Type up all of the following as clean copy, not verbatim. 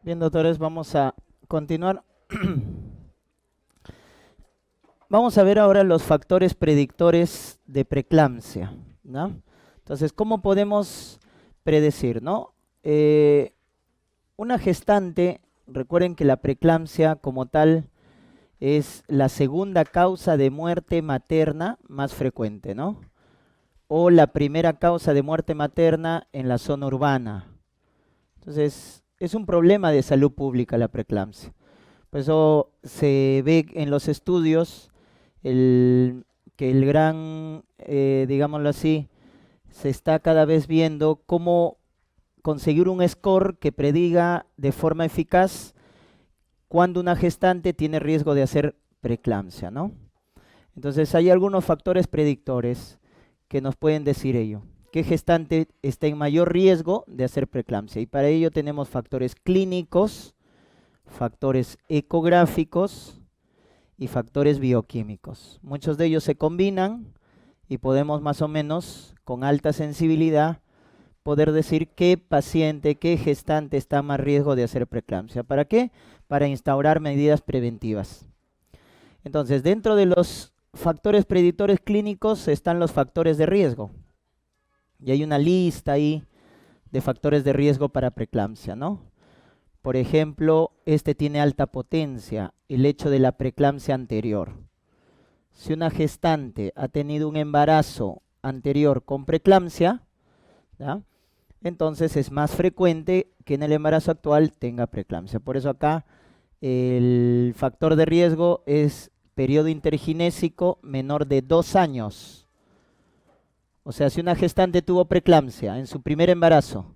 Bien, doctores, vamos a continuar. Vamos a ver ahora los factores predictores de preeclampsia, ¿no? Entonces, ¿cómo podemos predecir, no? Una gestante, recuerden que la preeclampsia como tal es la segunda causa de muerte materna más frecuente, ¿no? O la primera causa de muerte materna en la zona urbana. Entonces, es un problema de salud pública la preeclampsia. Por eso se ve en los estudios que el gran, digámoslo así, se está cada vez viendo cómo conseguir un score que prediga de forma eficaz cuando una gestante tiene riesgo de hacer preeclampsia, ¿no? Entonces hay algunos factores predictores que nos pueden decir ello. ¿Qué gestante está en mayor riesgo de hacer preeclampsia? Y para ello tenemos factores clínicos, factores ecográficos y factores bioquímicos. Muchos de ellos se combinan y podemos más o menos con alta sensibilidad poder decir qué paciente, qué gestante está en más riesgo de hacer preeclampsia. ¿Para qué? Para instaurar medidas preventivas. Entonces, dentro de los factores predictores clínicos están los factores de riesgo. Y hay una lista ahí de factores de riesgo para preeclampsia, ¿no? Por ejemplo, este tiene alta potencia, el hecho de la preeclampsia anterior. Si una gestante ha tenido un embarazo anterior con preeclampsia, ¿ya? Entonces es más frecuente que en el embarazo actual tenga preeclampsia. Por eso acá el factor de riesgo es periodo interginésico menor de 2 años. O sea, si una gestante tuvo preeclampsia en su primer embarazo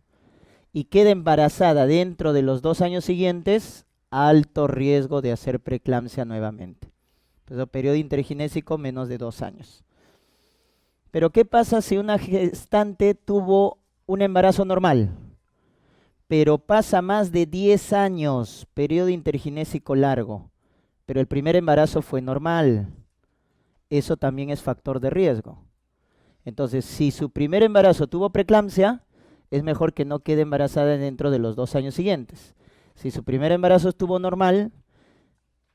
y queda embarazada dentro de los 2 años siguientes, alto riesgo de hacer preeclampsia nuevamente. Entonces, periodo interginésico menos de 2 años. Pero ¿qué pasa si una gestante tuvo un embarazo normal, pero pasa más de 10 años, periodo interginésico largo, pero el primer embarazo fue normal? Eso también es factor de riesgo. Entonces, si su primer embarazo tuvo preeclampsia, es mejor que no quede embarazada dentro de los 2 años siguientes. Si su primer embarazo estuvo normal,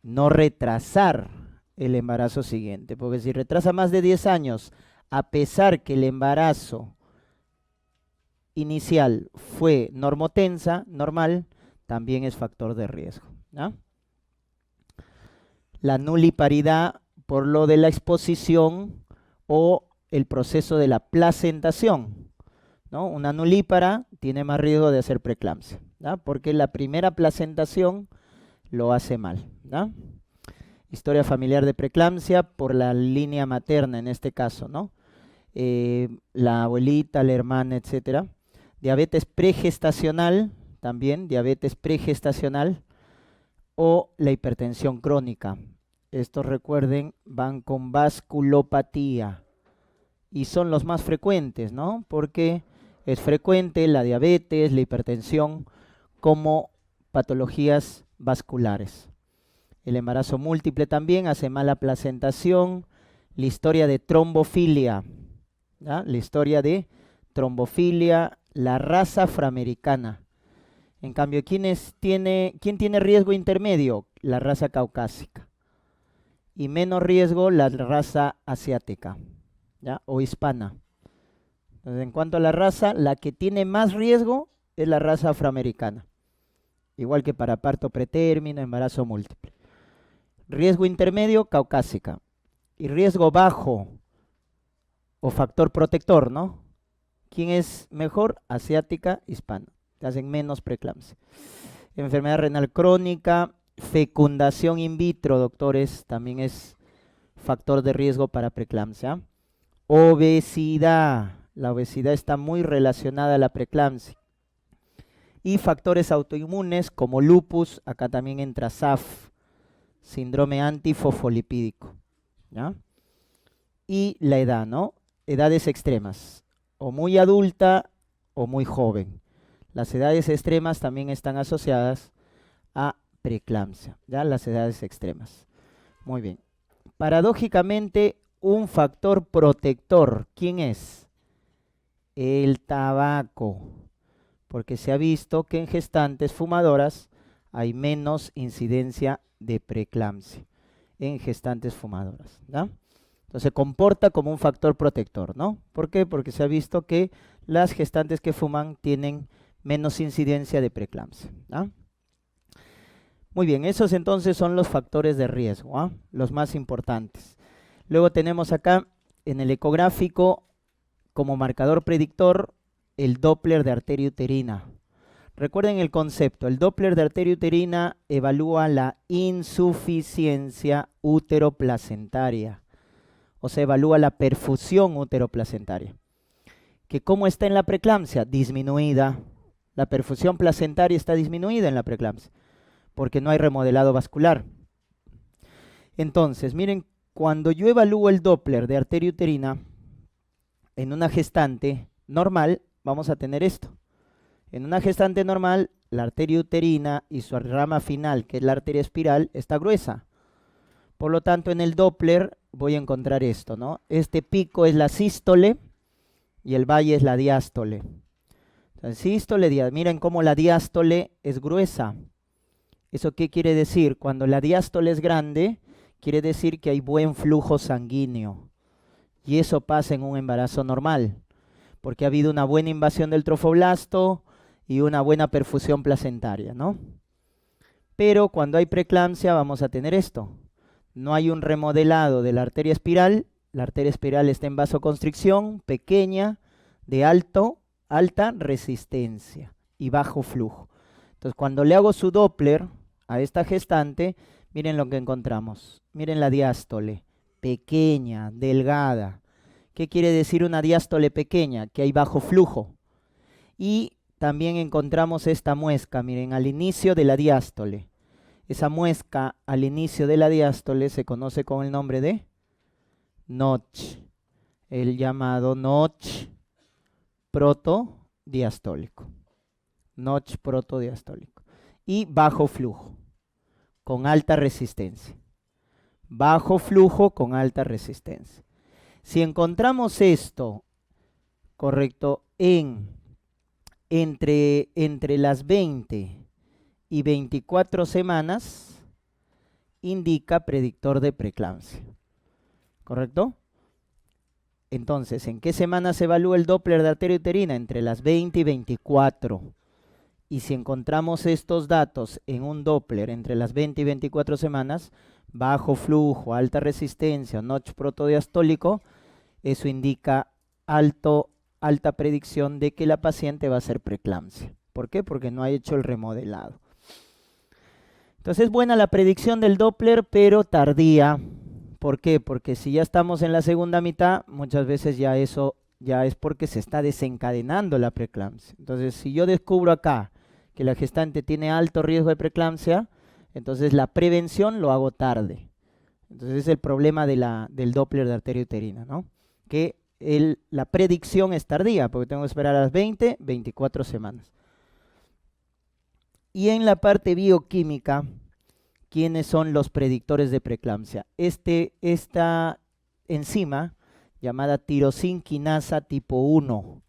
no retrasar el embarazo siguiente, porque si retrasa más de 10 años, a pesar que el embarazo inicial fue normotensa, normal, también es factor de riesgo, ¿no? La nuliparidad por lo de la exposición o el proceso de la placentación, ¿no? Una nulípara tiene más riesgo de hacer preeclampsia, ¿no? Porque la primera placentación lo hace mal, ¿no? Historia familiar de preeclampsia por la línea materna en este caso, ¿no? La abuelita, la hermana, etcétera. Diabetes pregestacional, también diabetes pregestacional, o la hipertensión crónica. Estos, recuerden, van con vasculopatía y son los más frecuentes, ¿no? Porque es frecuente la diabetes, la hipertensión como patologías vasculares. El embarazo múltiple también hace mala placentación. La historia de trombofilia, ¿ya? La historia de trombofilia, la raza afroamericana. En cambio, ¿quién tiene riesgo intermedio? La raza caucásica. Y menos riesgo la raza asiática, ¿ya? O hispana. Entonces, en cuanto a la raza, la que tiene más riesgo es la raza afroamericana. Igual que para parto pretérmino, embarazo múltiple. Riesgo intermedio, caucásica. Y riesgo bajo o factor protector, ¿no? ¿Quién es mejor? Asiática, hispana. Te hacen menos preeclampsia. Enfermedad renal crónica, fecundación in vitro, doctores, también es factor de riesgo para preeclampsia. Obesidad, la obesidad está muy relacionada a la preeclampsia. Y factores autoinmunes como lupus, acá también entra SAF, síndrome antifosfolipídico, ¿ya? Y la edad, ¿no? Edades extremas, o muy adulta o muy joven. Las edades extremas también están asociadas a preeclampsia, ¿ya? Las edades extremas. Muy bien. Paradójicamente, un factor protector, ¿quién es? El tabaco, porque se ha visto que en gestantes fumadoras hay menos incidencia de preeclampsia en gestantes fumadoras, ¿ya? Entonces se comporta como un factor protector, ¿no? ¿Por qué? Porque se ha visto que las gestantes que fuman tienen menos incidencia de preeclampsia, ¿ya? Muy bien, esos entonces son los factores de riesgo, ¿ah? Los más importantes. Luego tenemos acá en el ecográfico como marcador predictor el Doppler de arteria uterina. Recuerden el concepto, el Doppler de arteria uterina evalúa la insuficiencia uteroplacentaria, o sea, evalúa la perfusión uteroplacentaria. ¿Que cómo está en la preeclampsia? Disminuida. La perfusión placentaria está disminuida en la preeclampsia, porque no hay remodelado vascular. Entonces, miren, cuando yo evalúo el Doppler de arteria uterina en una gestante normal, vamos a tener esto. En una gestante normal, la arteria uterina y su rama final, que es la arteria espiral, está gruesa. Por lo tanto, en el Doppler voy a encontrar esto, ¿no? Este pico es la sístole y el valle es la diástole. Entonces, sístole, miren cómo la diástole es gruesa. ¿Eso qué quiere decir? Cuando la diástole es grande, quiere decir que hay buen flujo sanguíneo. Y eso pasa en un embarazo normal, porque ha habido una buena invasión del trofoblasto y una buena perfusión placentaria, ¿no? Pero cuando hay preeclampsia vamos a tener esto. No hay un remodelado de la arteria espiral está en vasoconstricción, pequeña, de alta resistencia y bajo flujo. Entonces, cuando le hago su Doppler a esta gestante, miren lo que encontramos. Miren la diástole, pequeña, delgada. ¿Qué quiere decir una diástole pequeña? Que hay bajo flujo. Y también encontramos esta muesca, miren, al inicio de la diástole. Esa muesca al inicio de la diástole se conoce con el nombre de notch, el llamado notch protodiastólico. Notch protodiastólico. Y bajo flujo, con alta resistencia. Bajo flujo con alta resistencia. Si encontramos esto, correcto, entre las 20 y 24 semanas, indica predictor de preeclampsia. ¿Correcto? Entonces, ¿en qué semana se evalúa el Doppler de arteria uterina? Entre las 20 y 24. Y si encontramos estos datos en un Doppler entre las 20 y 24 semanas, bajo flujo, alta resistencia, notch protodiastólico, eso indica alta predicción de que la paciente va a ser preeclampsia. ¿Por qué? Porque no ha hecho el remodelado. Entonces es buena la predicción del Doppler, pero tardía. ¿Por qué? Porque si ya estamos en la segunda mitad, muchas veces ya eso ya es porque se está desencadenando la preeclampsia. Entonces, si yo descubro acá que la gestante tiene alto riesgo de preeclampsia, entonces la prevención lo hago tarde. Entonces es el problema del Doppler de arteria uterina, ¿no? Que la predicción es tardía, porque tengo que esperar a las 20, 24 semanas. Y en la parte bioquímica, ¿quiénes son los predictores de preeclampsia? Esta enzima, llamada tirosinquinasa tipo 1,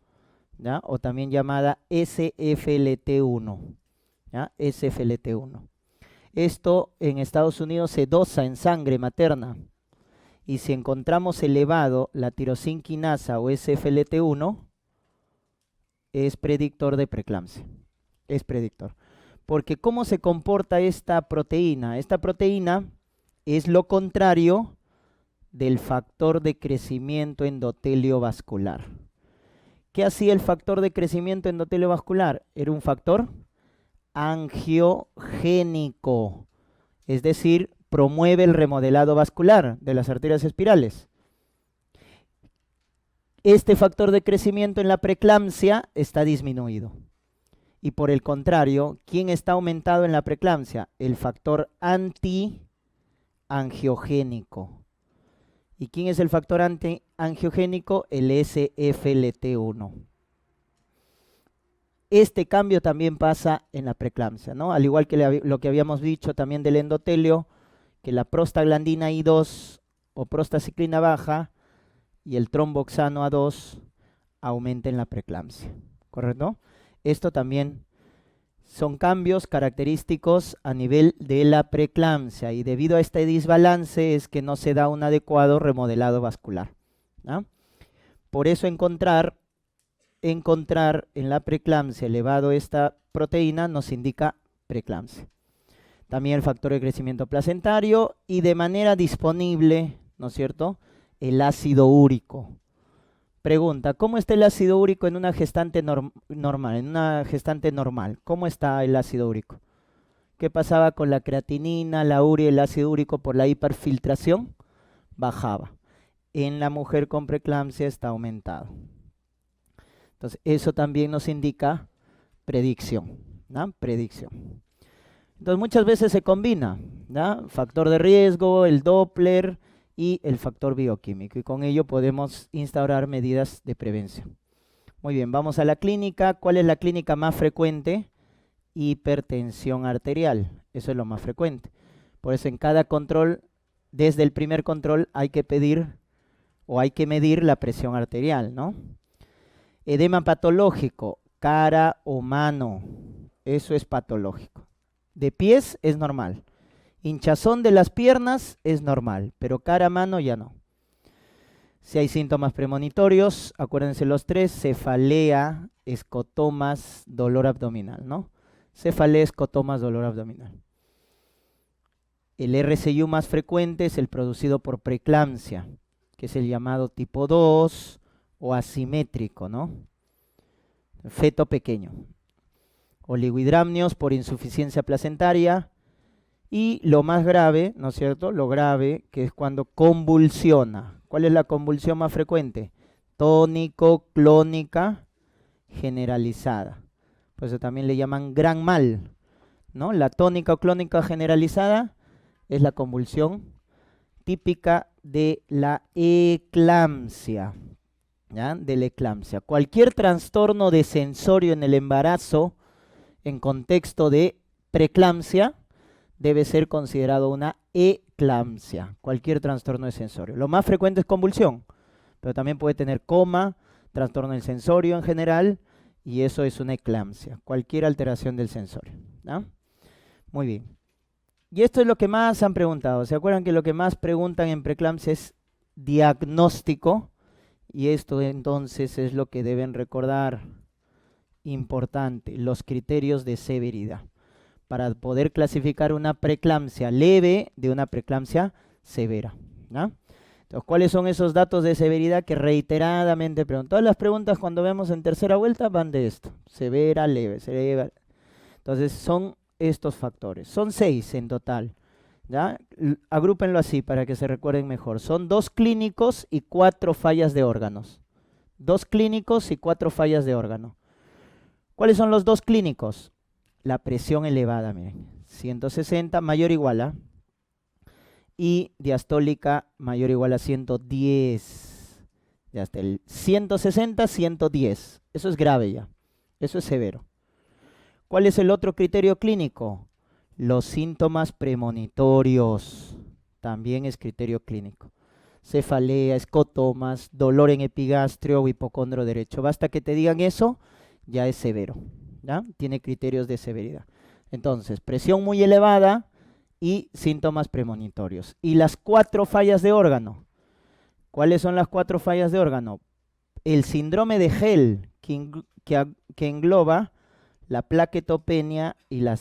¿ya? O también llamada SFLT1, ¿ya? SFLT1. Esto en Estados Unidos se dosa en sangre materna. Y si encontramos elevado la tirosinquinasa o SFLT1, es predictor de preeclampsia. Es predictor. Porque ¿cómo se comporta esta proteína? Esta proteína es lo contrario del factor de crecimiento endotelio vascular. ¿Qué hacía el factor de crecimiento endotelio vascular? Era un factor angiogénico, es decir, promueve el remodelado vascular de las arterias espirales. Este factor de crecimiento en la preeclampsia está disminuido. Y por el contrario, ¿quién está aumentado en la preeclampsia? El factor antiangiogénico. ¿Y quién es el factor antiangiogénico? El SFLT1. Este cambio también pasa en la preeclampsia, ¿no? Al igual que lo que habíamos dicho también del endotelio, que la prostaglandina I2 o prostaciclina baja y el tromboxano A2 aumenten la preeclampsia, ¿correcto? Esto también Son cambios característicos a nivel de la preeclampsia y debido a este desbalance es que no se da un adecuado remodelado vascular, ¿no? Por eso encontrar en la preeclampsia elevado esta proteína nos indica preeclampsia. También el factor de crecimiento placentario y de manera disponible, ¿no es cierto?, el ácido úrico. Pregunta, ¿cómo está el ácido úrico en una gestante normal? En una gestante normal, ¿cómo está el ácido úrico? ¿Qué pasaba con la creatinina, la urea y el ácido úrico por la hiperfiltración? Bajaba. En la mujer con preeclampsia está aumentado. Entonces, eso también nos indica predicción, ¿no? Predicción. Entonces, muchas veces se combina, ¿no? Factor de riesgo, el Doppler y el factor bioquímico. Y con ello podemos instaurar medidas de prevención. Muy bien, vamos a la clínica. ¿Cuál es la clínica más frecuente? Hipertensión arterial. Eso es lo más frecuente. Por eso en cada control, desde el primer control, hay que pedir o hay que medir la presión arterial, ¿no? Edema patológico, cara o mano. Eso es patológico. De pies es normal. Hinchazón de las piernas es normal, pero cara, mano ya no. Si hay síntomas premonitorios, acuérdense los tres: cefalea, escotomas, dolor abdominal, ¿no? Cefalea, escotomas, dolor abdominal. El RCU más frecuente es el producido por preeclampsia, que es el llamado tipo 2 o asimétrico, ¿no? Feto pequeño. Oligohidramnios por insuficiencia placentaria. Y lo más grave, ¿no es cierto? Lo grave, que es cuando convulsiona. ¿Cuál es la convulsión más frecuente? Tónico-clónica generalizada. Por eso también le llaman gran mal, ¿no? La tónica o clónica generalizada es la convulsión típica de la eclampsia, ¿ya? De la eclampsia. Cualquier trastorno de sensorio en el embarazo en contexto de preeclampsia debe ser considerado una eclampsia, cualquier trastorno de sensorio. Lo más frecuente es convulsión, pero también puede tener coma, trastorno del sensorio en general, y eso es una eclampsia, cualquier alteración del sensorio, ¿no? Muy bien. Y esto es lo que más han preguntado. ¿Se acuerdan que lo que más preguntan en preeclampsia es diagnóstico? Y esto entonces es lo que deben recordar. Importante, los criterios de severidad para poder clasificar una preeclampsia leve de una preeclampsia severa, ¿no? Entonces, ¿cuáles son esos datos de severidad que reiteradamente preguntan? Todas las preguntas cuando vemos en tercera vuelta van de esto: severa, leve, severa. Entonces, son estos factores. Son 6 en total, ¿ya? Agrúpenlo así para que se recuerden mejor. Son 2 clínicos y 4 fallas de órganos. 2 clínicos y 4 fallas de órgano. ¿Cuáles son los 2 clínicos? La presión elevada, miren, 160 mayor o igual a, y diastólica mayor o igual a 110. Ya está, el 160, 110. Eso es grave ya, eso es severo. ¿Cuál es el otro criterio clínico? Los síntomas premonitorios, también es criterio clínico. Cefalea, escotomas, dolor en epigastrio o hipocondro derecho. Basta que te digan eso, ya es severo, ¿ya? Tiene criterios de severidad. Entonces, presión muy elevada y síntomas premonitorios. Y las 4 fallas de órgano. ¿Cuáles son las 4 fallas de órgano? El síndrome de Hell, que engloba la plaquetopenia y la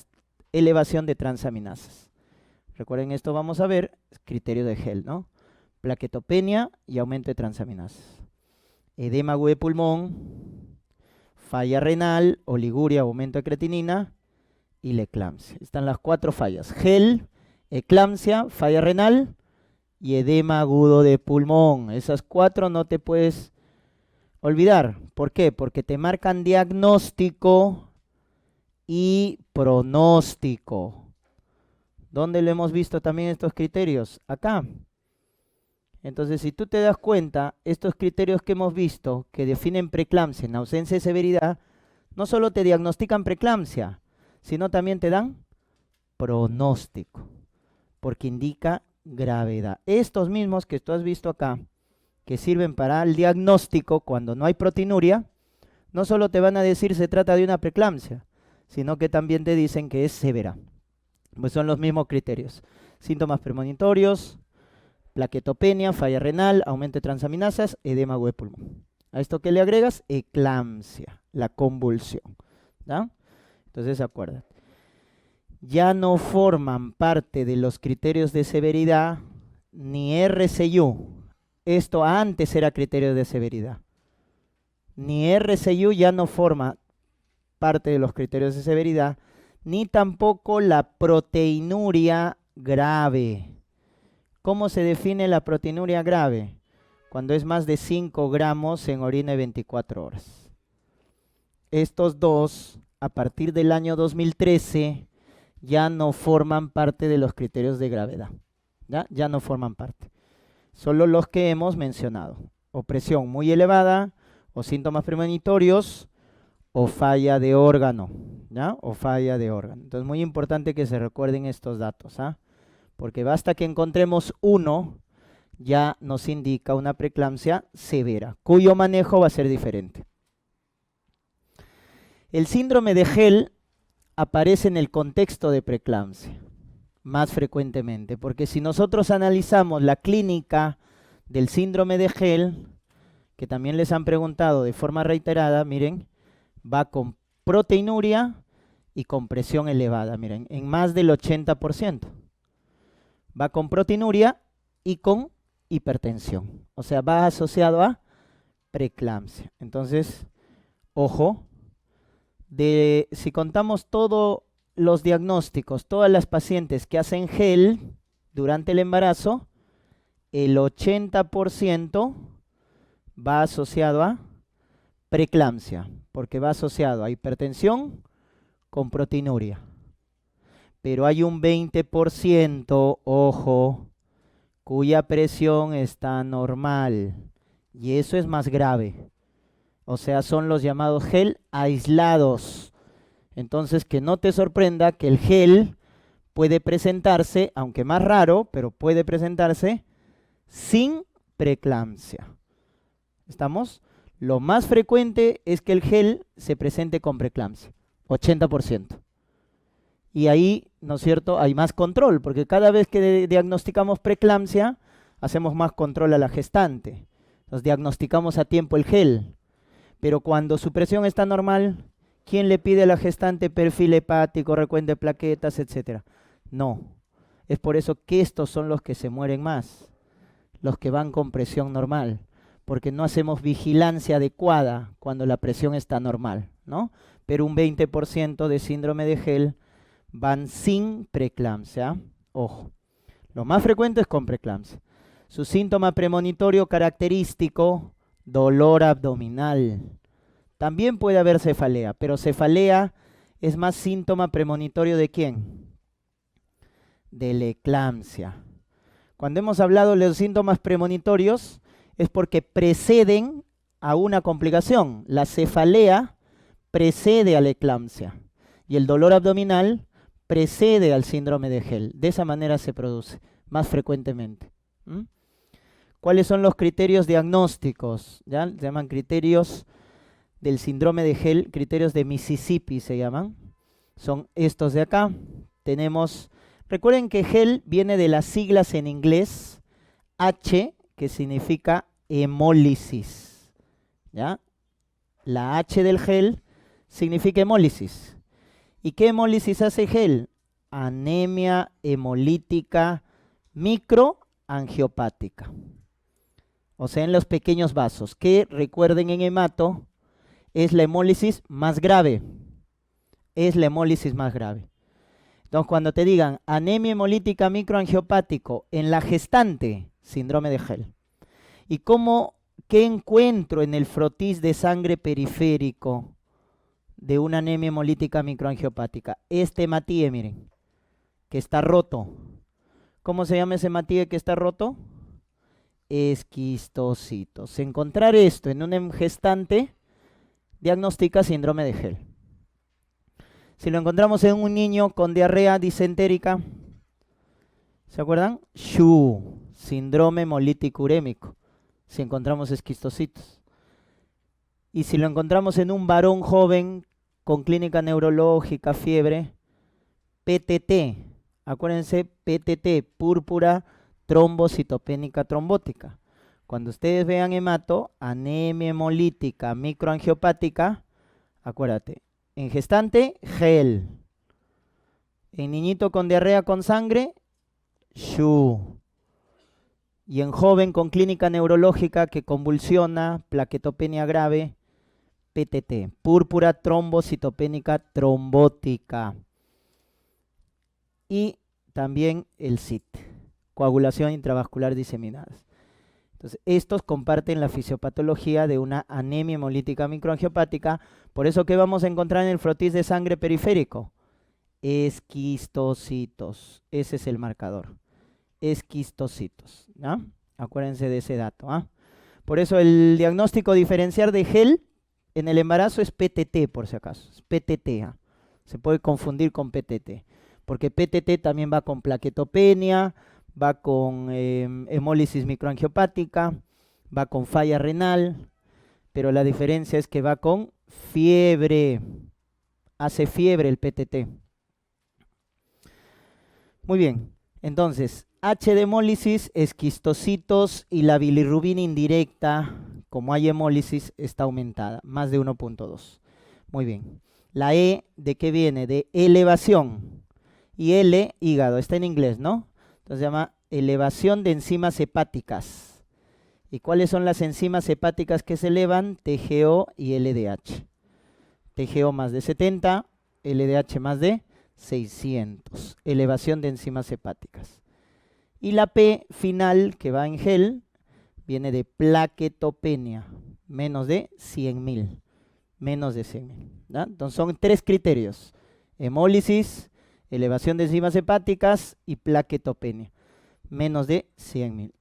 elevación de transaminasas. Recuerden esto, vamos a ver, criterio de Hell, ¿no? Plaquetopenia y aumento de transaminasas. Edema agudo de pulmón, falla renal, oliguria, aumento de creatinina y la eclampsia. Están las 4 fallas: Hell, eclampsia, falla renal y edema agudo de pulmón. Esas 4 no te puedes olvidar. ¿Por qué? Porque te marcan diagnóstico y pronóstico. ¿Dónde lo hemos visto también estos criterios? Acá. Entonces, si tú te das cuenta, estos criterios que hemos visto, que definen preeclampsia en ausencia de severidad, no solo te diagnostican preeclampsia, sino también te dan pronóstico, porque indica gravedad. Estos mismos que tú has visto acá, que sirven para el diagnóstico cuando no hay proteinuria, no solo te van a decir se trata de una preeclampsia, sino que también te dicen que es severa. Pues son los mismos criterios. Síntomas premonitorios, plaquetopenia, falla renal, aumento de transaminasas, edema de pulmón. A esto que le agregas, eclampsia, la convulsión. ¿Ya? Entonces, acuérdate. Ya no forman parte de los criterios de severidad ni RCU. Esto antes era criterio de severidad. Ni RCU ya no forma parte de los criterios de severidad, ni tampoco la proteinuria grave. ¿Cómo se define la proteinuria grave? Cuando es más de 5 gramos en orina en 24 horas. Estos dos, a partir del año 2013, ya no forman parte de los criterios de gravedad. Ya no forman parte. Solo los que hemos mencionado. O presión muy elevada, o síntomas premonitorios, o falla de órgano. ¿Ya? O falla de órgano. Entonces, muy importante que se recuerden estos datos. Porque basta que encontremos uno, ya nos indica una preeclampsia severa, cuyo manejo va a ser diferente. El síndrome de Hell aparece en el contexto de preeclampsia más frecuentemente, porque si nosotros analizamos la clínica del síndrome de Hell, que también les han preguntado de forma reiterada, miren, va con proteinuria y con presión elevada, miren, en más del 80%. Va con proteinuria y con hipertensión, o sea, va asociado a preeclampsia. Entonces, ojo, si contamos todos los diagnósticos, todas las pacientes que hacen Hell durante el embarazo, el 80% va asociado a preeclampsia, porque va asociado a hipertensión con proteinuria. Pero hay un 20%, ojo, cuya presión está normal, y eso es más grave. O sea, son los llamados Hell aislados. Entonces, que no te sorprenda que el Hell puede presentarse, aunque más raro, pero puede presentarse sin preeclampsia. ¿Estamos? Lo más frecuente es que el Hell se presente con preeclampsia, 80%. Y ahí, ¿no es cierto?, hay más control, porque cada vez que diagnosticamos preeclampsia, hacemos más control a la gestante. Nos diagnosticamos a tiempo el Hell. Pero cuando su presión está normal, ¿quién le pide a la gestante perfil hepático, recuento de plaquetas, etcétera? No. Es por eso que estos son los que se mueren más, los que van con presión normal, porque no hacemos vigilancia adecuada cuando la presión está normal, ¿no? Pero un 20% de síndrome de Hell van sin preeclampsia. Ojo, lo más frecuente es con preeclampsia. Su síntoma premonitorio característico, dolor abdominal. También puede haber cefalea, pero cefalea es más síntoma premonitorio ¿de quién? De la eclampsia. Cuando hemos hablado de los síntomas premonitorios es porque preceden a una complicación. La cefalea precede a la eclampsia y el dolor abdominal precede al síndrome de Hell. De esa manera se produce más frecuentemente. ¿Cuáles son los criterios diagnósticos? ¿Ya? Se llaman criterios del síndrome de Hell, criterios de Mississippi se llaman. Son estos de acá. Tenemos, recuerden que Hell viene de las siglas en inglés, H, que significa hemólisis. ¿Ya? La H del Hell significa hemólisis. ¿Y qué hemólisis hace Hell? Anemia hemolítica microangiopática. O sea, en los pequeños vasos, que recuerden en hemato, es la hemólisis más grave. Es la hemólisis más grave. Entonces, cuando te digan anemia hemolítica microangiopático en la gestante, síndrome de Hell. ¿Y qué encuentro en el frotis de sangre periférico de una anemia hemolítica microangiopática? Este hematíe, miren, que está roto. ¿Cómo se llama ese hematíe que está roto? Esquistocitos. Encontrar esto en un gestante diagnostica síndrome de Hell. Si lo encontramos en un niño con diarrea disentérica, ¿se acuerdan? SHU, síndrome hemolítico urémico, si encontramos esquistocitos. Y si lo encontramos en un varón joven con clínica neurológica, fiebre, PTT. Acuérdense, PTT, púrpura trombocitopénica trombótica. Cuando ustedes vean hemato, anemia hemolítica microangiopática, acuérdate, en gestante, gel. En niñito con diarrea con sangre, SHU. Y en joven con clínica neurológica que convulsiona, plaquetopenia grave, PTT, púrpura trombocitopénica trombótica. Y también el CIT, coagulación intravascular diseminada. Entonces, estos comparten la fisiopatología de una anemia hemolítica microangiopática. Por eso, ¿qué vamos a encontrar en el frotis de sangre periférico? Esquistocitos. Ese es el marcador. Esquistocitos. ¿No? Acuérdense de ese dato. ¿Ah? Por eso, el diagnóstico diferencial de GEL en el embarazo es PTT, por si acaso. Es PTT. ¿Ah? Se puede confundir con PTT. Porque PTT también va con plaquetopenia, va con hemólisis microangiopática, va con falla renal, pero la diferencia es que va con fiebre, hace fiebre el PTT. Muy bien, entonces, H de hemólisis, esquistocitos y la bilirrubina indirecta, como hay hemólisis, está aumentada, más de 1.2. Muy bien, la E, ¿de qué viene? De elevación, y L, hígado, está en inglés, ¿no? Entonces se llama elevación de enzimas hepáticas. ¿Y cuáles son las enzimas hepáticas que se elevan? TGO y LDH. TGO más de 70, LDH más de 600. Elevación de enzimas hepáticas. Y la P final, que va en gel, viene de plaquetopenia, menos de 100.000. Menos de 100.000. Entonces son 3 criterios. Hemólisis, elevación de enzimas hepáticas y plaquetopenia, menos de 100.000.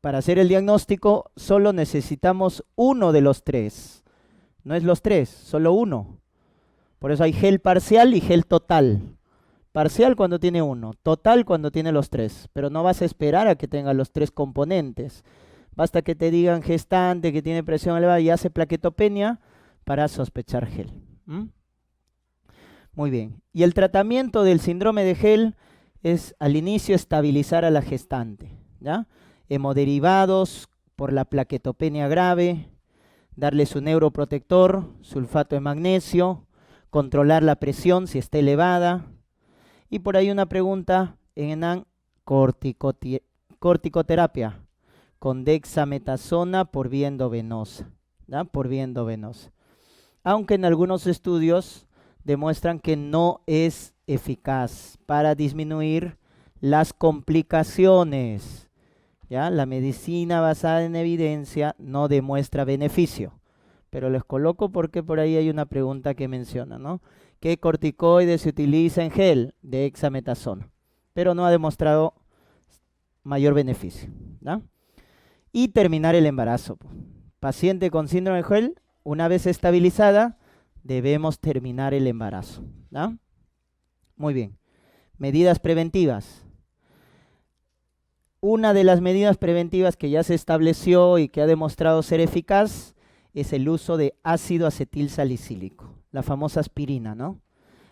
Para hacer el diagnóstico solo necesitamos uno de los 3. No es los 3, solo uno. Por eso hay gel parcial y gel total. Parcial cuando tiene uno, total cuando tiene los 3. Pero no vas a esperar a que tenga los 3 componentes. Basta que te digan gestante, que tiene presión elevada y hace plaquetopenia para sospechar gel. Muy bien. Y el tratamiento del síndrome de gel es al inicio estabilizar a la gestante, ¿ya? Hemoderivados por la plaquetopenia grave, darle su neuroprotector, sulfato de magnesio, controlar la presión si está elevada. Y por ahí una pregunta en ENAN, corticoterapia con dexametasona por vía endovenosa, ¿ya? Por vía endovenosa. Aunque en algunos estudios demuestran que no es eficaz para disminuir las complicaciones. ¿Ya? La medicina basada en evidencia no demuestra beneficio. Pero les coloco porque por ahí hay una pregunta que menciona, ¿no? ¿Qué corticoide se utiliza en gel? Dexametasona. Pero no ha demostrado mayor beneficio. ¿Ya? Y terminar el embarazo. Paciente con síndrome de gel, una vez estabilizada, debemos terminar el embarazo. ¿No? Muy bien. Medidas preventivas. Una de las medidas preventivas que ya se estableció y que ha demostrado ser eficaz es el uso de ácido acetil salicílico, la famosa aspirina, ¿no?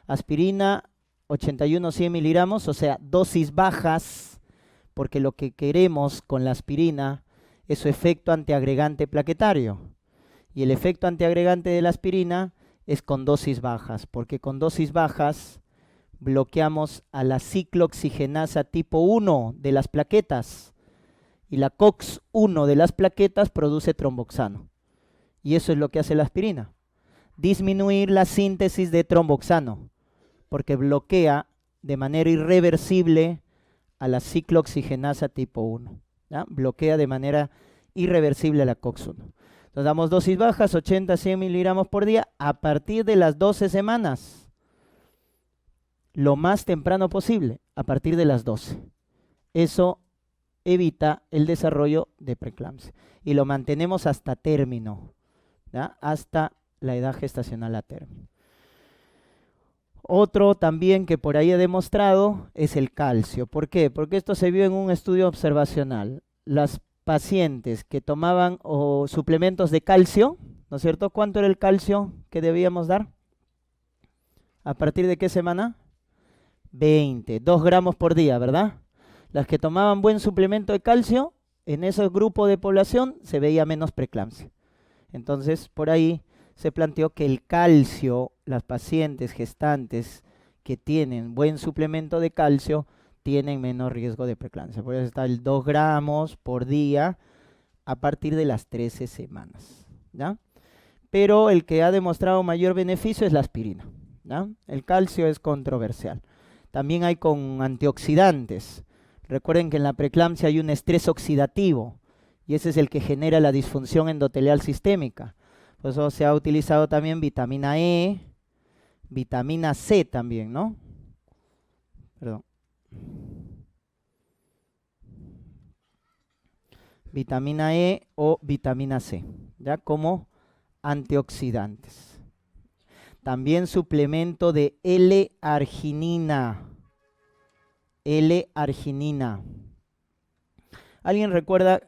Aspirina 81-100 miligramos, o sea, dosis bajas, porque lo que queremos con la aspirina es su efecto antiagregante plaquetario. Y el efecto antiagregante de la aspirina es con dosis bajas, porque con dosis bajas bloqueamos a la ciclooxigenasa tipo 1 de las plaquetas y la COX-1 de las plaquetas produce tromboxano. Y eso es lo que hace la aspirina, disminuir la síntesis de tromboxano, porque bloquea de manera irreversible a la ciclooxigenasa tipo 1. ¿Ya? Bloquea de manera irreversible a la COX-1. Entonces damos dosis bajas, 80-100 miligramos por día, a partir de las 12 semanas. Lo más temprano posible, a partir de las 12. Eso evita el desarrollo de preeclampsia. Y lo mantenemos hasta término, ¿ya? Hasta la edad gestacional a término. Otro también que por ahí he demostrado es el calcio. ¿Por qué? Porque esto se vio en un estudio observacional. Las pacientes que tomaban suplementos de calcio, ¿no es cierto? ¿Cuánto era el calcio que debíamos dar? ¿A partir de qué semana? 20, 2 gramos por día, ¿verdad? Las que tomaban buen suplemento de calcio, en ese grupo de población se veía menos preeclampsia. Entonces, por ahí se planteó que el calcio, las pacientes gestantes que tienen buen suplemento de calcio, tienen menos riesgo de preeclampsia. Por eso está el 2 gramos por día a partir de las 13 semanas, ¿ya? Pero el que ha demostrado mayor beneficio es la aspirina, ¿ya? El calcio es controversial. También hay con antioxidantes. Recuerden que en la preeclampsia hay un estrés oxidativo y ese es el que genera la disfunción endotelial sistémica. Por eso se ha utilizado también vitamina E, vitamina C también, ¿no? Perdón. Vitamina E o vitamina C, ¿ya? Como antioxidantes. También suplemento de L-arginina. L-arginina. ¿Alguien recuerda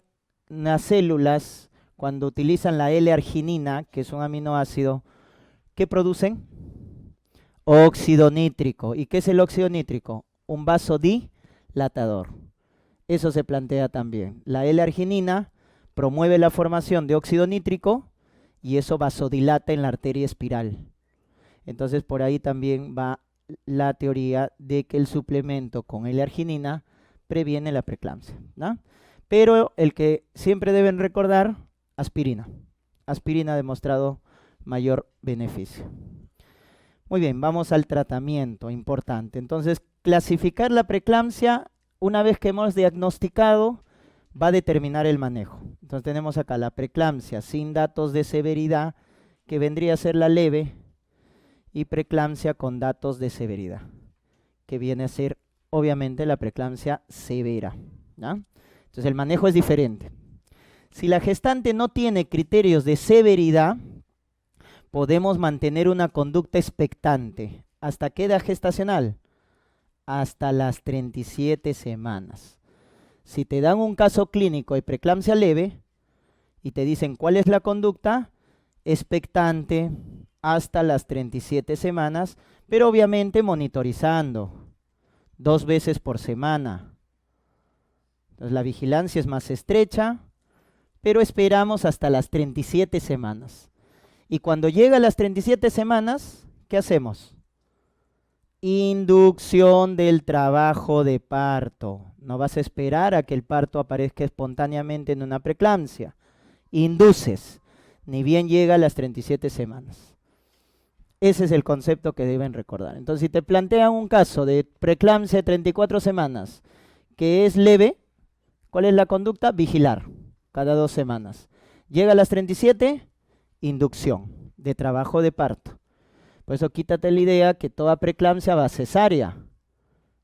las células cuando utilizan la L-arginina, que es un aminoácido, qué producen? Óxido nítrico. ¿Y qué es el óxido nítrico? Un vasodilatador. Eso se plantea también. La L-arginina promueve la formación de óxido nítrico y eso vasodilata en la arteria espiral. Entonces por ahí también va la teoría de que el suplemento con L-arginina previene la preeclampsia, ¿no? Pero el que siempre deben recordar, aspirina. Aspirina ha demostrado mayor beneficio. Muy bien, vamos al tratamiento, importante. Entonces, clasificar la preeclampsia, una vez que hemos diagnosticado, va a determinar el manejo. Entonces tenemos acá la preeclampsia sin datos de severidad, que vendría a ser la leve, y preeclampsia con datos de severidad, que viene a ser obviamente la preeclampsia severa, ¿no? Entonces el manejo es diferente. Si la gestante no tiene criterios de severidad, podemos mantener una conducta expectante. ¿Hasta qué edad gestacional? Hasta las 37 semanas. Si te dan un caso clínico de preeclampsia leve y te dicen cuál es la conducta, expectante hasta las 37 semanas, pero obviamente monitorizando 2 veces por semana. Entonces la vigilancia es más estrecha, pero esperamos hasta las 37 semanas. Y cuando llega a las 37 semanas, ¿qué hacemos? Inducción del trabajo de parto. No vas a esperar a que el parto aparezca espontáneamente en una preeclampsia. Induces, ni bien llega a las 37 semanas. Ese es el concepto que deben recordar. Entonces, si te plantean un caso de preeclampsia de 34 semanas que es leve, ¿cuál es la conducta? Vigilar cada 2 semanas. Llega a las 37, inducción de trabajo de parto. Por eso quítate la idea que toda preeclampsia va a cesárea.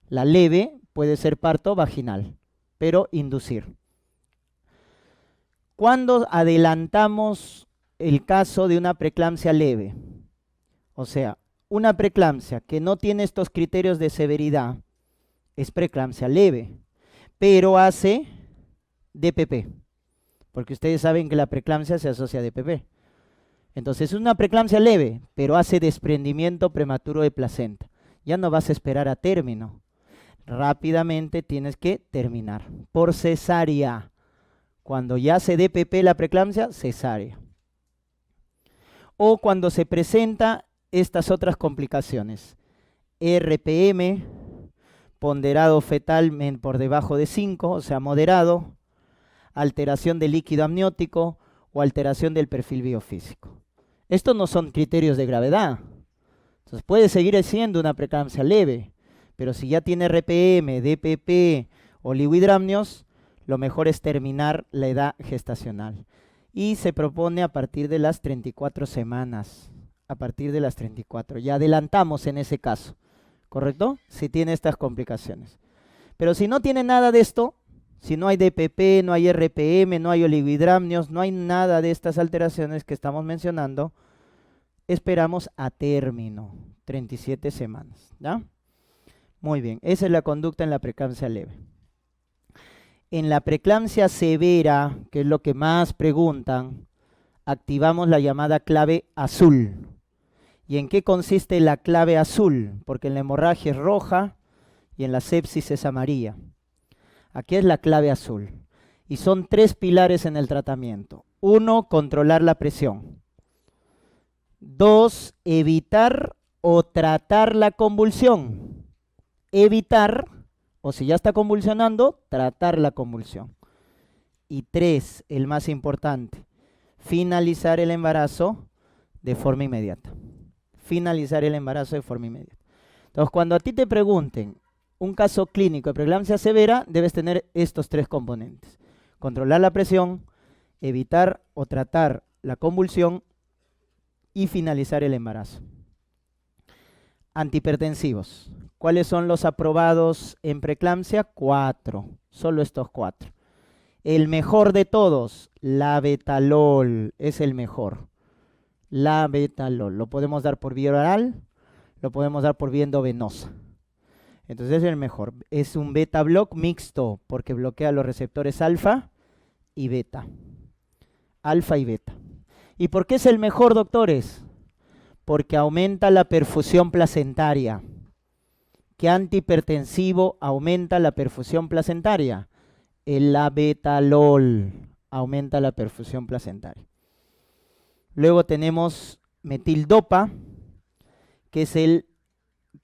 La leve puede ser parto vaginal, pero inducir. ¿Cuándo adelantamos el caso de una preeclampsia leve? O sea, una preeclampsia que no tiene estos criterios de severidad es preeclampsia leve, pero hace DPP, porque ustedes saben que la preeclampsia se asocia a DPP. Entonces es una preeclampsia leve, pero hace desprendimiento prematuro de placenta. Ya no vas a esperar a término. Rápidamente tienes que terminar por cesárea. Cuando ya hace DPP la preeclampsia, cesárea. O cuando se presenta estas otras complicaciones. RPM, ponderado fetal por debajo de 5, o sea, moderado, alteración del líquido amniótico o alteración del perfil biofísico. Estos no son criterios de gravedad. Entonces puede seguir siendo una preeclampsia leve, pero si ya tiene RPM, DPP o oligohidramnios, lo mejor es terminar la edad gestacional. Y se propone a partir de las 34 semanas. A partir de las 34. Ya adelantamos en ese caso, ¿correcto? Si tiene estas complicaciones. Pero si no tiene nada de esto, si no hay DPP, no hay RPM, no hay oligohidramnios, no hay nada de estas alteraciones que estamos mencionando, esperamos a término, 37 semanas, ¿ya? Muy bien, esa es la conducta en la preeclampsia leve. En la preeclampsia severa, que es lo que más preguntan, activamos la llamada clave azul. ¿Y en qué consiste la clave azul? Porque en la hemorragia es roja y en la sepsis es amarilla. Aquí es la clave azul. Y son 3 pilares en el tratamiento. 1, controlar la presión. 2, evitar o tratar la convulsión. Evitar, o si ya está convulsionando, tratar la convulsión. Y 3, el más importante, finalizar el embarazo de forma inmediata. Finalizar el embarazo de forma inmediata. Entonces, cuando a ti te pregunten un caso clínico de preeclampsia severa, debes tener estos 3 componentes. Controlar la presión, evitar o tratar la convulsión y finalizar el embarazo. Antihipertensivos. ¿Cuáles son los aprobados en preeclampsia? 4. Solo estos 4. El mejor de todos, labetalol, es el mejor. Labetalol. Lo podemos dar por vía oral, lo podemos dar por vía endovenosa. Entonces es el mejor. Es un beta block mixto porque bloquea los receptores alfa y beta. Alfa y beta. ¿Y por qué es el mejor, doctores? Porque aumenta la perfusión placentaria. ¿Qué antihipertensivo aumenta la perfusión placentaria? El labetalol aumenta la perfusión placentaria. Luego tenemos metildopa, que es el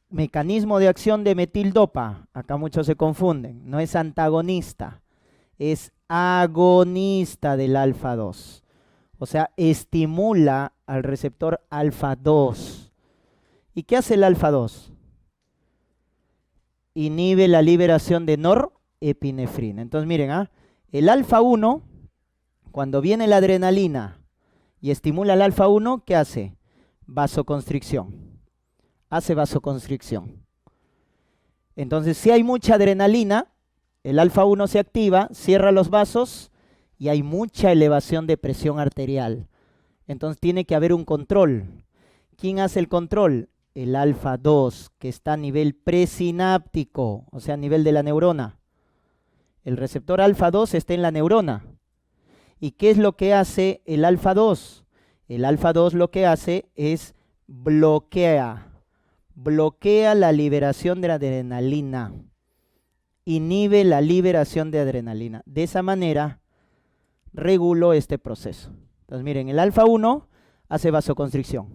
mecanismo de acción de metildopa. Acá muchos se confunden. No es antagonista, es agonista del alfa 2. O sea, estimula al receptor alfa 2. ¿Y qué hace el alfa 2? Inhibe la liberación de norepinefrina. Entonces miren, el alfa 1, cuando viene la adrenalina y estimula al alfa 1, ¿qué hace? Vasoconstricción. Hace vasoconstricción. Entonces, si hay mucha adrenalina, el alfa 1 se activa, cierra los vasos y hay mucha elevación de presión arterial. Entonces tiene que haber un control. ¿Quién hace el control? El alfa 2, que está a nivel presináptico, o sea, a nivel de la neurona. El receptor alfa 2 está en la neurona. ¿Y qué es lo que hace el alfa 2? El alfa 2 lo que hace es bloquea la liberación de la adrenalina. Inhibe la liberación de adrenalina. De esa manera reguló este proceso. Entonces miren, el alfa 1 hace vasoconstricción.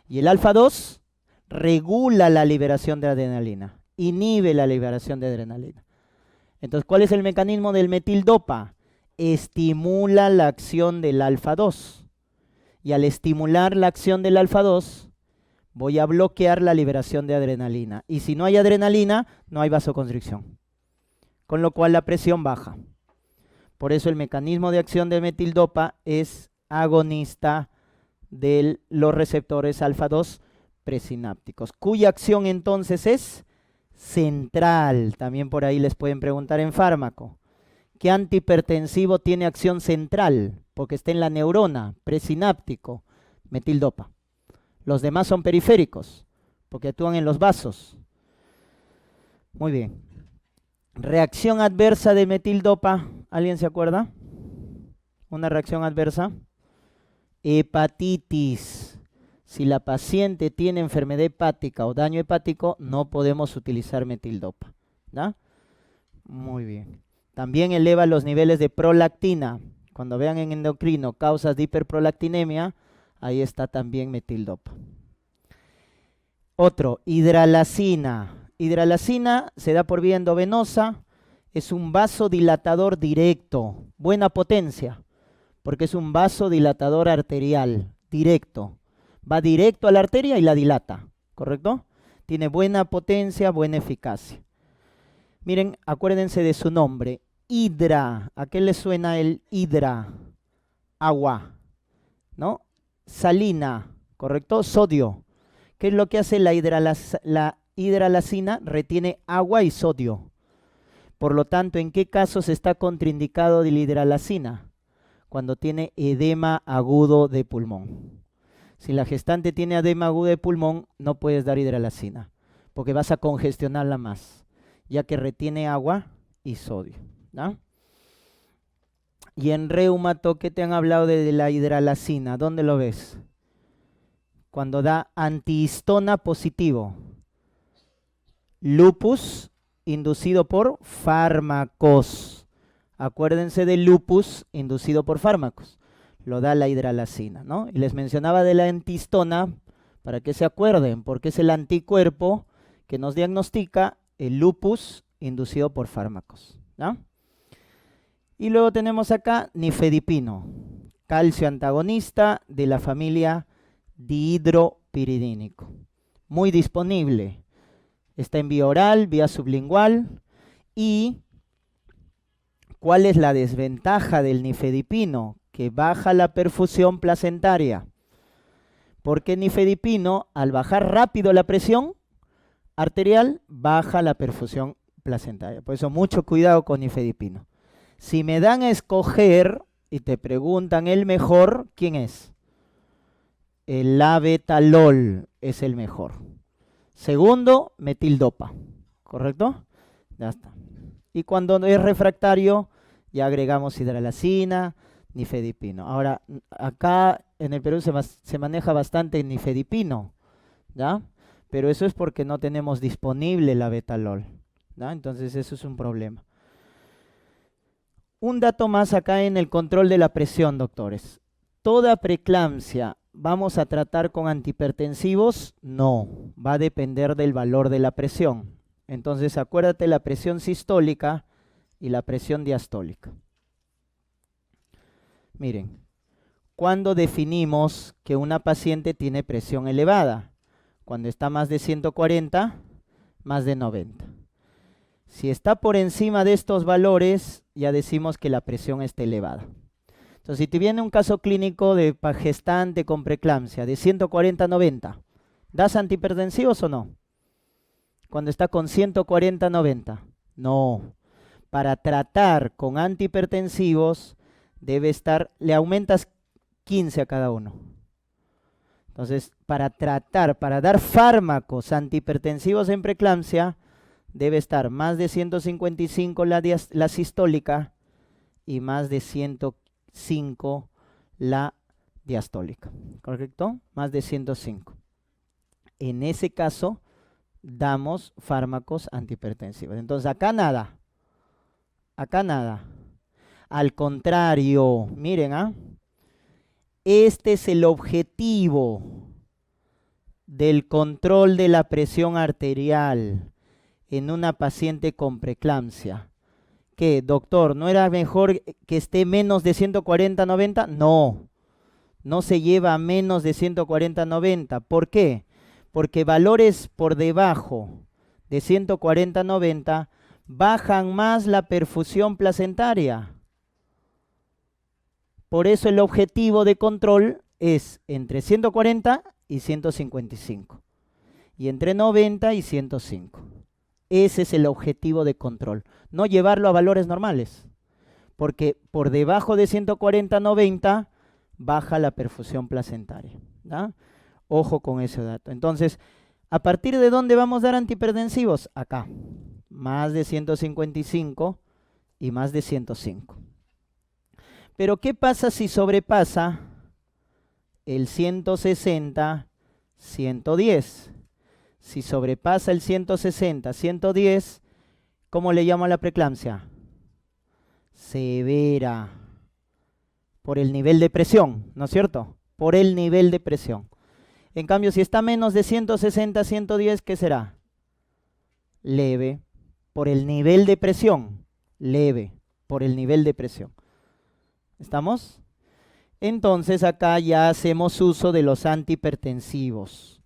Y el alfa 2 regula la liberación de adrenalina. Inhibe la liberación de adrenalina. Entonces, ¿cuál es el mecanismo del metildopa? Estimula la acción del alfa 2. Y al estimular la acción del alfa 2, voy a bloquear la liberación de adrenalina. Y si no hay adrenalina, no hay vasoconstricción. Con lo cual la presión baja. Por eso el mecanismo de acción de metildopa es agonista de los receptores alfa 2 presinápticos, cuya acción entonces es central. También por ahí les pueden preguntar en fármaco. ¿Qué antihipertensivo tiene acción central? Porque está en la neurona, presináptico, metildopa. Los demás son periféricos, porque actúan en los vasos. Muy bien. Reacción adversa de metildopa, ¿alguien se acuerda? Una reacción adversa. Hepatitis. Si la paciente tiene enfermedad hepática o daño hepático, no podemos utilizar metildopa. ¿Da? Muy bien. También eleva los niveles de prolactina. Cuando vean en endocrino causas de hiperprolactinemia, ahí está también metildopa. Otro, hidralacina. Hidralacina se da por vía endovenosa, es un vasodilatador directo, buena potencia, porque es un vasodilatador arterial, directo. Va directo a la arteria y la dilata, ¿correcto? Tiene buena potencia, buena eficacia. Miren, acuérdense de su nombre, hidra. ¿A qué le suena el hidra? Agua, ¿no? Salina, ¿correcto? Sodio. ¿Qué es lo que hace la hidralacina? Retiene agua y sodio. Por lo tanto, ¿en qué casos está contraindicado de la hidralacina? Cuando tiene edema agudo de pulmón. Si la gestante tiene edema agudo de pulmón, no puedes dar hidralacina, porque vas a congestionarla más, ya que retiene agua y sodio, ¿no? Y en reumato, ¿qué te han hablado de la hidralacina? ¿Dónde lo ves? Cuando da antihistona positivo. Lupus inducido por fármacos. Acuérdense del lupus inducido por fármacos. Lo da la hidralacina, ¿no? Y les mencionaba de la antihistona para que se acuerden, porque es el anticuerpo que nos diagnostica el lupus inducido por fármacos, ¿no? Y luego tenemos acá nifedipino, calcio antagonista de la familia dihidropiridínico. Muy disponible. Está en vía oral, vía sublingual. ¿Y cuál es la desventaja del nifedipino? Que baja la perfusión placentaria. Porque nifedipino, al bajar rápido la presión arterial, baja la perfusión placentaria. Por eso mucho cuidado con nifedipino. Si me dan a escoger y te preguntan el mejor, ¿quién es? El labetalol es el mejor. Segundo, metildopa, ¿correcto? Ya está. Y cuando es refractario, ya agregamos hidralacina, nifedipino. Ahora, acá en el Perú se maneja bastante nifedipino, ¿ya? Pero eso es porque no tenemos disponible la betalol, ¿ya? Entonces eso es un problema. Un dato más acá en el control de la presión, doctores. ¿Toda preeclampsia vamos a tratar con antihipertensivos? No, va a depender del valor de la presión. Entonces acuérdate la presión sistólica y la presión diastólica. Miren, ¿cuándo definimos que una paciente tiene presión elevada? Cuando está más de 140, más de 90. Si está por encima de estos valores, ya decimos que la presión está elevada. Entonces, si te viene un caso clínico de gestante con preeclampsia de 140 a 90, ¿das antihipertensivos o no? Cuando está con 140 a 90, no. Para tratar con antihipertensivos, debe estar, le aumentas 15 a cada uno. Entonces, para dar fármacos antihipertensivos en preeclampsia, debe estar más de 155 la sistólica y más de 105 la diastólica, ¿correcto? Más de 105. En ese caso, damos fármacos antihipertensivos. Entonces, acá nada. Acá nada. Al contrario, miren, este es el objetivo del control de la presión arterial en una paciente con preeclampsia. ¿Qué, doctor? ¿No era mejor que esté menos de 140 a 90? No, no se lleva a menos de 140 a 90. ¿Por qué? Porque valores por debajo de 140 a 90 bajan más la perfusión placentaria. Por eso el objetivo de control es entre 140 y 155. Y entre 90 y 105. Ese es el objetivo de control. No llevarlo a valores normales. Porque por debajo de 140 a 90 baja la perfusión placentaria, ¿no? Ojo con ese dato. Entonces, ¿a partir de dónde vamos a dar antihipertensivos? Acá. Más de 155 y más de 105. Pero ¿qué pasa si sobrepasa el 160, 110? Si sobrepasa el 160, 110, ¿cómo le llamo a la preeclampsia? Severa. Por el nivel de presión, ¿no es cierto? Por el nivel de presión. En cambio, si está menos de 160, 110, ¿qué será? Leve. Por el nivel de presión. Leve. Por el nivel de presión. ¿Estamos? Entonces acá ya hacemos uso de los antihipertensivos.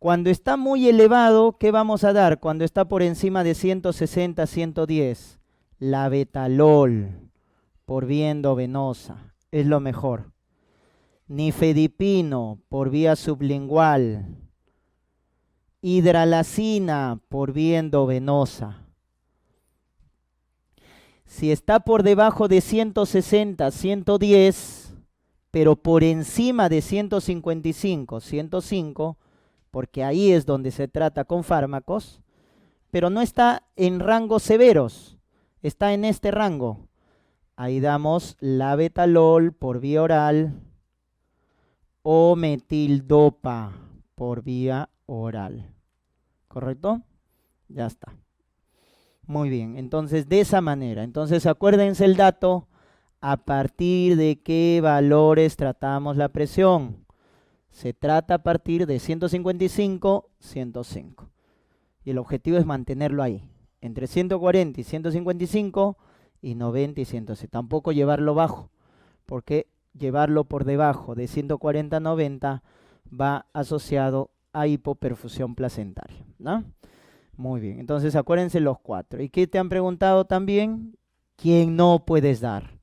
Cuando está muy elevado, ¿qué vamos a dar? Cuando está por encima de 160, 110. Labetalol, por vía endovenosa, es lo mejor. Nifedipino, por vía sublingual. Hidralacina, por vía endovenosa. Si está por debajo de 160, 110, pero por encima de 155, 105, porque ahí es donde se trata con fármacos, pero no está en rangos severos, está en este rango. Ahí damos labetalol por vía oral o metildopa por vía oral. ¿Correcto? Ya está. Muy bien, entonces de esa manera. Entonces acuérdense el dato, a partir de qué valores tratamos la presión. Se trata a partir de 155, 105. Y el objetivo es mantenerlo ahí, entre 140 y 155 y 90 y 106. Tampoco llevarlo bajo, porque llevarlo por debajo de 140 a 90 va asociado a hipoperfusión placentaria, ¿no? Muy bien, entonces acuérdense los 4. ¿Y qué te han preguntado también? ¿Quién no puedes dar?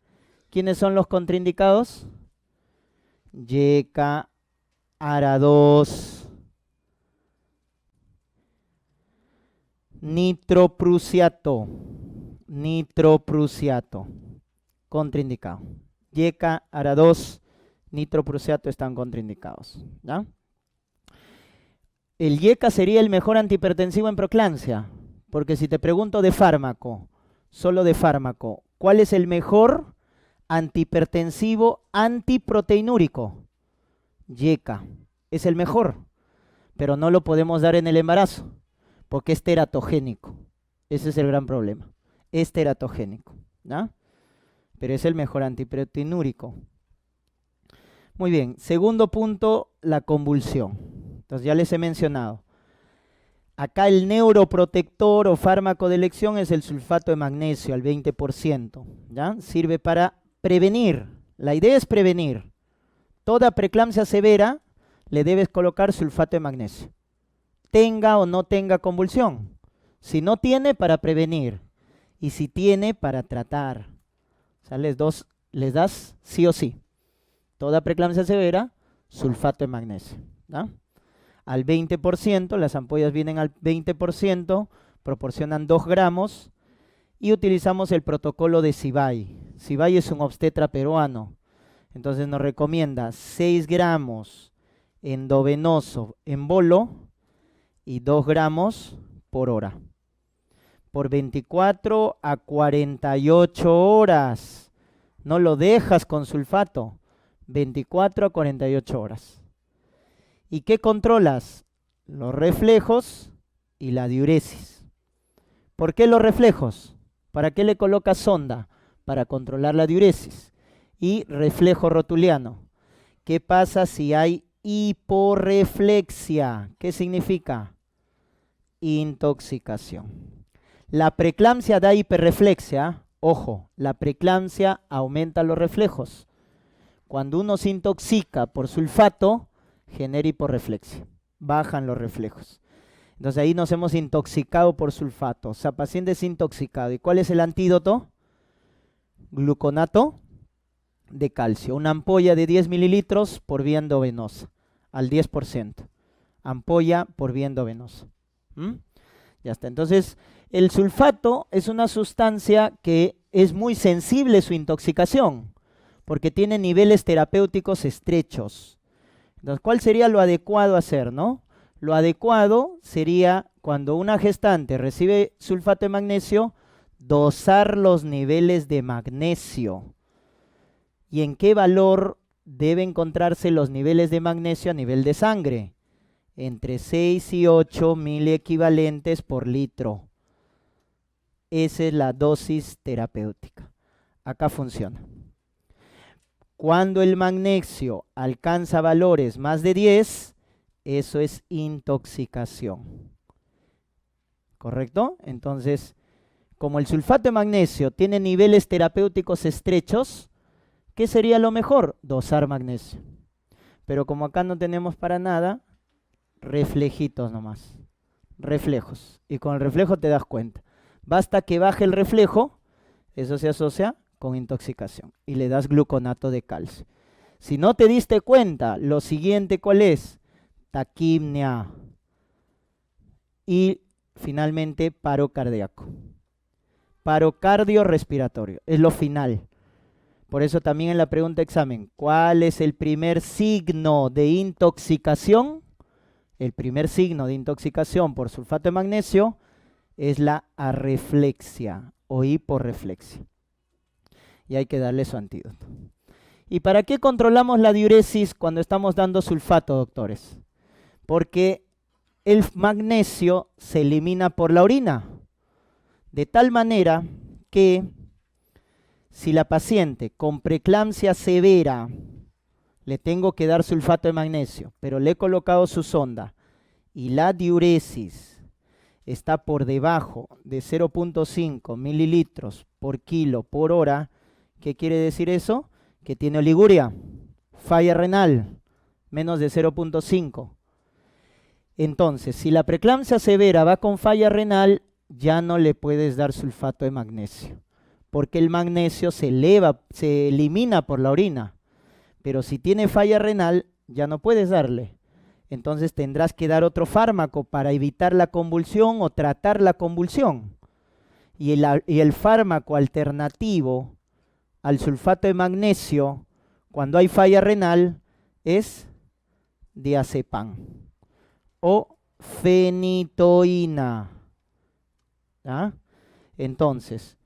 ¿Quiénes son los contraindicados? Yeca, ARA2, nitroprusiato, contraindicado. Yeca, ARA2, nitroprusiato están contraindicados, ¿ya? El yeca sería el mejor antihipertensivo en preeclampsia, porque si te pregunto de fármaco, solo de fármaco, ¿cuál es el mejor antihipertensivo antiproteinúrico? Yeca, es el mejor, pero no lo podemos dar en el embarazo, porque es teratogénico. Ese es el gran problema, es teratogénico, ¿no? Pero es el mejor antiproteinúrico. Muy bien, segundo punto, la convulsión. Entonces ya les he mencionado. Acá el neuroprotector o fármaco de elección es el sulfato de magnesio al 20%, ¿ya? Sirve para prevenir. La idea es prevenir. Toda preeclampsia severa le debes colocar sulfato de magnesio. Tenga o no tenga convulsión. Si no tiene, para prevenir. Y si tiene, para tratar. O sea, les das sí o sí. Toda preeclampsia severa, sulfato de magnesio, ¿no? Al 20%, las ampollas vienen al 20%, proporcionan 2 gramos y utilizamos el protocolo de Sibay. Sibay es un obstetra peruano, entonces nos recomienda 6 gramos endovenoso en bolo y 2 gramos por hora. Por 24 a 48 horas. No lo dejas con sulfato. 24 a 48 horas. ¿Y qué controlas? Los reflejos y la diuresis. ¿Por qué los reflejos? ¿Para qué le colocas sonda? Para controlar la diuresis. Y reflejo rotuliano. ¿Qué pasa si hay hiporreflexia? ¿Qué significa? Intoxicación. La preeclampsia da hiperreflexia. Ojo, la preeclampsia aumenta los reflejos. Cuando uno se intoxica por sulfato, genera hiporreflexia, bajan los reflejos. Entonces ahí nos hemos intoxicado por sulfato. O sea, paciente es intoxicado. ¿Y cuál es el antídoto? Gluconato de calcio. Una ampolla de 10 mililitros por vía endovenosa, al 10%. Ampolla por vía endovenosa. Ya está. Entonces, el sulfato es una sustancia que es muy sensible a su intoxicación, porque tiene niveles terapéuticos estrechos. Entonces, ¿cuál sería lo adecuado a hacer, no? Lo adecuado sería, cuando una gestante recibe sulfato de magnesio, dosar los niveles de magnesio. ¿Y en qué valor deben encontrarse los niveles de magnesio a nivel de sangre? Entre 6 y 8 miliequivalentes por litro. Esa es la dosis terapéutica. Acá funciona. Cuando el magnesio alcanza valores más de 10, eso es intoxicación. ¿Correcto? Entonces, como el sulfato de magnesio tiene niveles terapéuticos estrechos, ¿qué sería lo mejor? Dosar magnesio. Pero como acá no tenemos para nada, reflejitos nomás. Reflejos. Y con el reflejo te das cuenta. Basta que baje el reflejo, eso se asocia con intoxicación, y le das gluconato de calcio. Si no te diste cuenta, lo siguiente, ¿cuál es? Taquimnia y finalmente paro cardíaco. Paro cardiorrespiratorio, es lo final. Por eso también en la pregunta de examen, ¿cuál es el primer signo de intoxicación? El primer signo de intoxicación por sulfato de magnesio es la arreflexia o hiporreflexia. Y hay que darle su antídoto. ¿Y para qué controlamos la diuresis cuando estamos dando sulfato, doctores? Porque el magnesio se elimina por la orina, de tal manera que si la paciente con preeclampsia severa le tengo que dar sulfato de magnesio, pero le he colocado su sonda y la diuresis está por debajo de 0.5 mililitros por kilo por hora, ¿qué quiere decir eso? Que tiene oliguria, falla renal, menos de 0.5. Entonces, si la preeclampsia severa va con falla renal, ya no le puedes dar sulfato de magnesio, porque el magnesio se elimina por la orina. Pero si tiene falla renal, ya no puedes darle. Entonces tendrás que dar otro fármaco para evitar la convulsión o tratar la convulsión. Y el fármaco alternativo al sulfato de magnesio, cuando hay falla renal, es diazepam o fenitoína. ¿Ah? Entonces,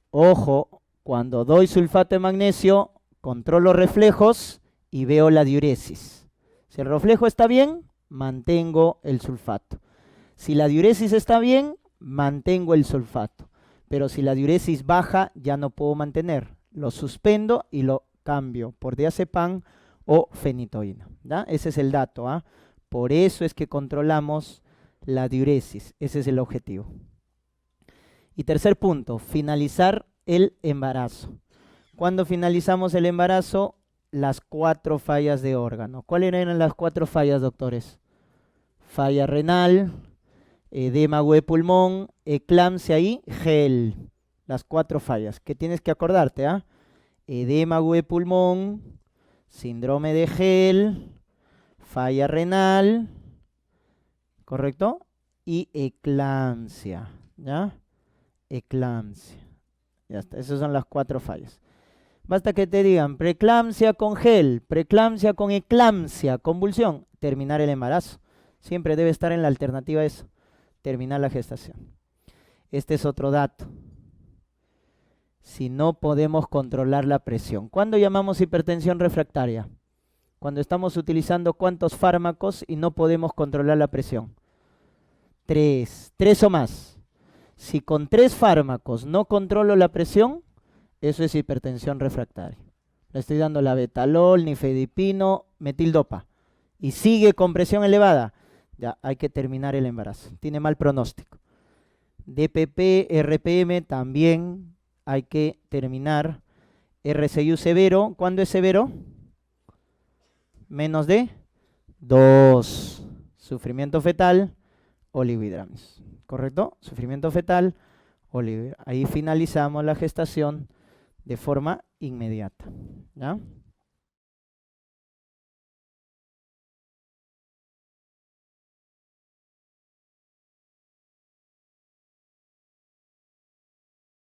ojo, cuando doy sulfato de magnesio, controlo reflejos y veo la diuresis. Si el reflejo está bien, mantengo el sulfato. Si la diuresis está bien, mantengo el sulfato. Pero si la diuresis baja, ya no puedo mantener. Lo suspendo y lo cambio por diazepam o fenitoína. ¿Ya? Ese es el dato. ¿Ah? Por eso es que controlamos la diuresis. Ese es el objetivo. Y tercer punto, finalizar el embarazo. Cuando finalizamos el embarazo, las 4 fallas de órgano. ¿Cuáles eran las 4 fallas, doctores? Falla renal, edema agudo de pulmón, eclampsia y gel. Las 4 fallas. ¿Qué tienes que acordarte? ¿Ah? Edema agudo de pulmón, síndrome de gel, falla renal, ¿correcto? Y eclampsia, ¿ya? Eclampsia. Ya está, esas son las 4 fallas. Basta que te digan preeclampsia con gel, preeclampsia con eclampsia, convulsión, terminar el embarazo. Siempre debe estar en la alternativa eso, terminar la gestación. Este es otro dato. Si no podemos controlar la presión. ¿Cuándo llamamos hipertensión refractaria? Cuando estamos utilizando cuántos fármacos y no podemos controlar la presión. 3 o más. Si con 3 fármacos no controlo la presión, eso es hipertensión refractaria. Le estoy dando la betalol, nifedipino, metildopa. Y sigue con presión elevada. Ya hay que terminar el embarazo. Tiene mal pronóstico. DPP, RPM también hay que terminar. RCU severo. ¿Cuándo es severo? Menos de 2. Sufrimiento fetal, oligohidramis. ¿Correcto? Sufrimiento fetal, oligohidramis. Ahí finalizamos la gestación de forma inmediata. ¿Ya?